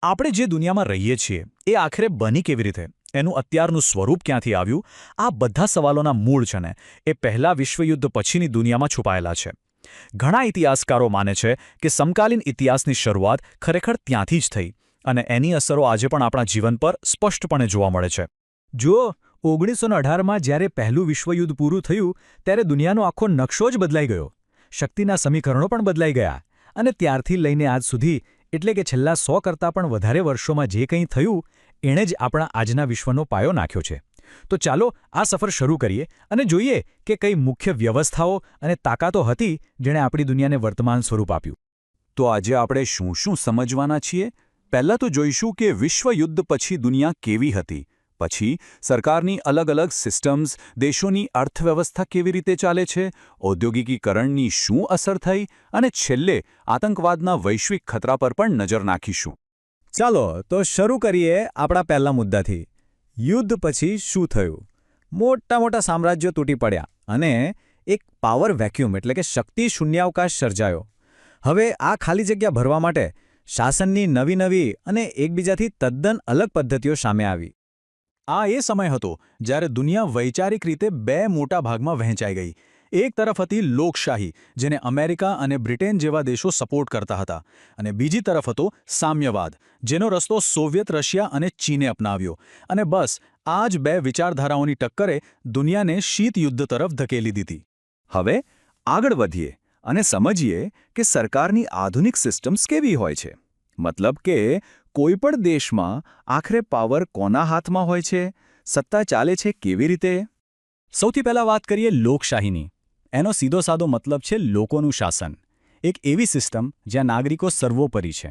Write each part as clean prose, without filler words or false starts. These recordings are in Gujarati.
આપણે જે દુનિયામાં રહીએ છીએ એ આખરે બની કેવી રીતે, એનું અત્યારનું સ્વરૂપ ક્યાંથી આવ્યું, આ બધા સવાલોના મૂળ છે ને એ પહેલા વિશ્વયુદ્ધ પછીની દુનિયામાં છુપાયેલા છે. ઘણા ઇતિહાસકારો માને છે કે સમકાલીન ઇતિહાસની શરૂઆત ખરેખર ત્યાંથી જ થઈ અને એની અસરો આજે પણ આપણા જીવન પર સ્પષ્ટપણે જોવા મળે છે. જુઓ, 1918માં જ્યારે પહેલું વિશ્વયુદ્ધ પૂરું થયું ત્યારે દુનિયાનો આખો નકશો જ બદલાઈ ગયો. શક્તિના સમીકરણો પણ બદલાઈ ગયા અને ત્યારથી લઈને આજ સુધી, એટલે કે છેલ્લા 100 કરતાં પણ વધારે વર્ષોમાં જે કંઈ થયું એણે જ આપણા આજના વિશ્વનો પાયો નાખ્યો છે. તો ચાલો આ સફર શરૂ કરીએ અને જોઈએ કે કઈ મુખ્ય વ્યવસ્થાઓ અને તાકાતો હતી જેણે આપણી દુનિયાને વર્તમાન સ્વરૂપ આપ્યું. તો આજે આપણે શું શું સમજવાના છીએ? પહેલાં તો જોઈશું કે વિશ્વયુદ્ધ પછી દુનિયા કેવી હતી, પછી સરકારની અલગ અલગ સિસ્ટમ્સ, દેશોની અર્થવ્યવસ્થા કેવી રીતે ચાલે છે, ઔદ્યોગિકીકરણની શું અસર થઈ અને છેલ્લે આતંકવાદના વૈશ્વિક ખતરા પર પણ નજર નાખીશું. ચાલો તો શરૂ કરીએ આપણા પહેલા મુદ્દાથી. યુદ્ધ પછી શું થયું? મોટા મોટા સામ્રાજ્યો તૂટી પડ્યા અને એક પાવર વેક્યુમ એટલે કે શક્તિ શૂન્યાવકાશ સર્જાયો. હવે આ ખાલી જગ્યા ભરવા માટે શાસનની નવી અને એકબીજાથી તદ્દન અલગ પદ્ધતિઓ સામે આવી. આ એ સમય હતો જ્યારે દુનિયા વૈચારિક રીતે બે મોટા ભાગમાં વહેંચાઈ ગઈ. એક તરફ હતી લોકશાહી, જેને અમેરિકા અને બ્રિટેન જેવા દેશો સપોર્ટ કરતા હતા, અને બીજી તરફ હતો સામ્યવાદ, જેનો રસ્તો સોવિયત રશિયા અને ચીને અપનાવ્યો. અને બસ આ જ બે વિચારધારાઓની ટક્કરે દુનિયાને શીત યુદ્ધ તરફ ધકેલી દીધી. હવે આગળ વધીએ અને સમજીએ કે સરકારની આધુનિક સિસ્ટમ્સ કેવી હોય છે. મતલબ કે કોઈપણ દેશમાં આખરે પાવર કોના હાથમાં હોય છે, સત્તા ચાલે છે કેવી રીતે? સૌથી પહેલાં વાત કરીએ લોકશાહીની. એનો સીધો સાદો મતલબ છે લોકોનું શાસન. એક એવી સિસ્ટમ જ્યાં નાગરિકો સર્વોપરી છે.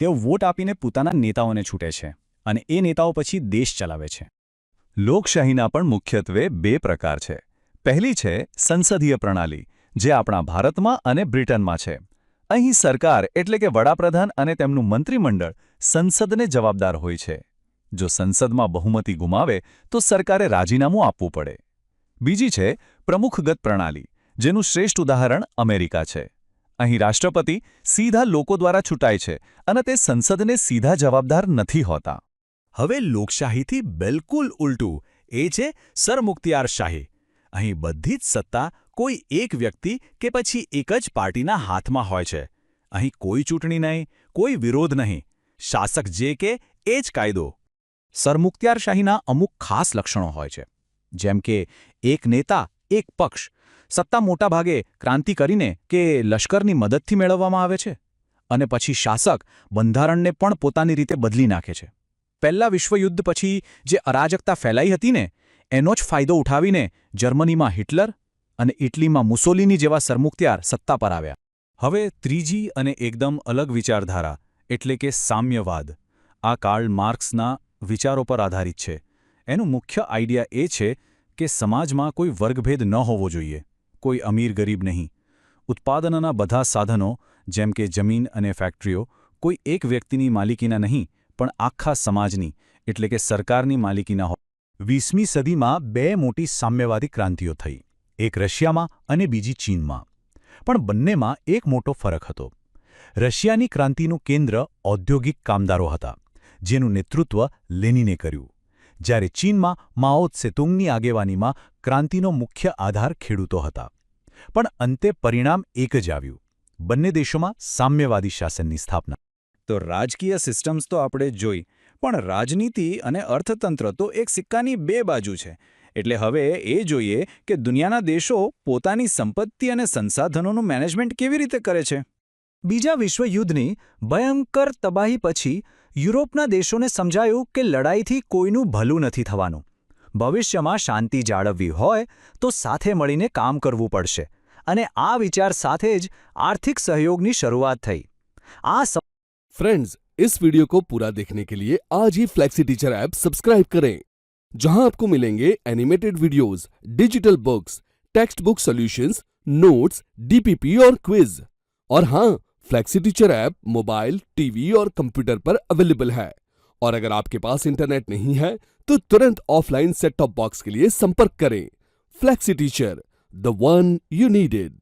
તેઓ વોટ આપીને પોતાના નેતાઓને છૂટે છે અને એ નેતાઓ પછી દેશ ચલાવે છે. લોકશાહીના પણ મુખ્યત્વે બે પ્રકાર છે. પહેલી છે સંસદીય પ્રણાલી, જે આપણા ભારતમાં અને બ્રિટનમાં છે. અહીં સરકાર એટલે કે વડાપ્રધાન અને તેમનું મંત્રીમંડળ સંસદને જવાબદાર હોય છે. જો સંસદમાં બહુમતી ગુમાવે તો સરકારે રાજીનામું આપવું પડે. બીજી છે પ્રમુખગત પ્રણાલી, જેનું શ્રેષ્ઠ ઉદાહરણ અમેરિકા છે. અહીં રાષ્ટ્રપતિ સીધા લોકો દ્વારા ચૂંટાય છે અને તે સંસદને સીધા જવાબદાર નથી હોતા. હવે લોકશાહીથી બિલકુલ ઉલટું એ છે સરમુખત્યારશાહી. અહીં બધી જ સત્તા કોઈ એક વ્યક્તિ કે પછી એક જ પાર્ટીના હાથમાં હોય છે. અહીં કોઈ ચૂંટણી નહીં, કોઈ વિરોધ નહીં. શાસક જે કે એ જ કાયદો. સરમુખત્યારશાહીના અમુક ખાસ લક્ષણો હોય છે, જેમ કે એક નેતા, એક પક્ષ. સત્તા મોટાભાગે ક્રાંતિ કરીને કે લશ્કરની મદદથી મેળવવામાં આવે છે. અને પછી શાસક બંધારણને પણ પોતાની રીતે બદલી નાખે છે. પહેલા વિશ્વયુદ્ધ પછી જે અરાજકતા ફેલાઈ હતી ને, એનો જ ફાયદો ઉઠાવીને જર્મનીમાં હિટલર અને ઇટલીમાં મુસોલિની જેવા સરમુખત્યાર સત્તા પર આવ્યા. હવે ત્રીજી અને એકદમ અલગ વિચારધારા એટલે કે સામ્યવાદ. આ કાર્લ માર્ક્સના વિચારો પર આધારિત છે. એનું મુખ્ય આઈડિયા એ છે કે સમાજમાં કોઈ વર્ગભેદ ન હોવો જોઈએ, કોઈ અમીર ગરીબ નહીં. ઉત્પાદનના બધા સાધનો જેમ કે જમીન અને ફેક્ટરીઓ કોઈ એક વ્યક્તિની માલિકીના નહીં, પણ આખા સમાજની એટલે કે સરકારની માલિકીના હોય. 20મી સદીમાં બે મોટી સામ્યવાદી ક્રાંતિઓ થઈ, એક રશિયામાં અને બીજી ચીનમાં. પણ બંનેમાં એક મોટો ફરક હતો. રશિયાની ક્રાંતિનું કેન્દ્ર ઔદ્યોગિક કામદારો હતા, જેનું નેતૃત્વ લેનિને કર્યું. જ્યારે ચીનમાં માઓ ત્સે-તુંગની આગેવાનીમાં ક્રાંતિનો મુખ્ય આધાર ખેડૂતો હતા. પણ અંતે પરિણામ એક જ આવ્યું: બંને દેશોમાં સામ્યવાદી શાસનની સ્થાપના. તો રાજકીય સિસ્ટમ્સ તો આપણે જોઈ, પણ રાજનીતિ અને અર્થતંત્ર તો એક સિક્કાની બે બાજુ છે. એટલે હવે એ જોઈએ કે દુનિયાના દેશો પોતાની સંપત્તિ અને સંસાધનોનું મેનેજમેન્ટ કેવી રીતે કરે છે. બીજા વિશ્વયુદ્ધની ભયંકર તબાહી પછી યુરોપના દેશોને સમજાયું કે લડાઈથી કોઈનું ભલું નથી થવાનું. ભવિષ્યમાં શાંતિ જાળવવી હોય તો સાથે મળીને કામ કરવું પડશે. અને આ વિચાર સાથે જ આર્થિક સહયોગની શરૂઆત થઈ. फ्रेंड्स, इस वीडियो को पूरा देखने के लिए आज ही फ्लेक्सी टीचर ऐप सब्सक्राइब करें, जहां आपको मिलेंगे animated videos, digital books, text book solutions, notes, DPP और क्विज. और हाँ, flexi teacher app mobile, TV और कंप्यूटर पर अवेलेबल है. और अगर आपके पास इंटरनेट नहीं है तो तुरंत ऑफलाइन सेट टॉप बॉक्स के लिए संपर्क करें. Flexi teacher, the one you needed.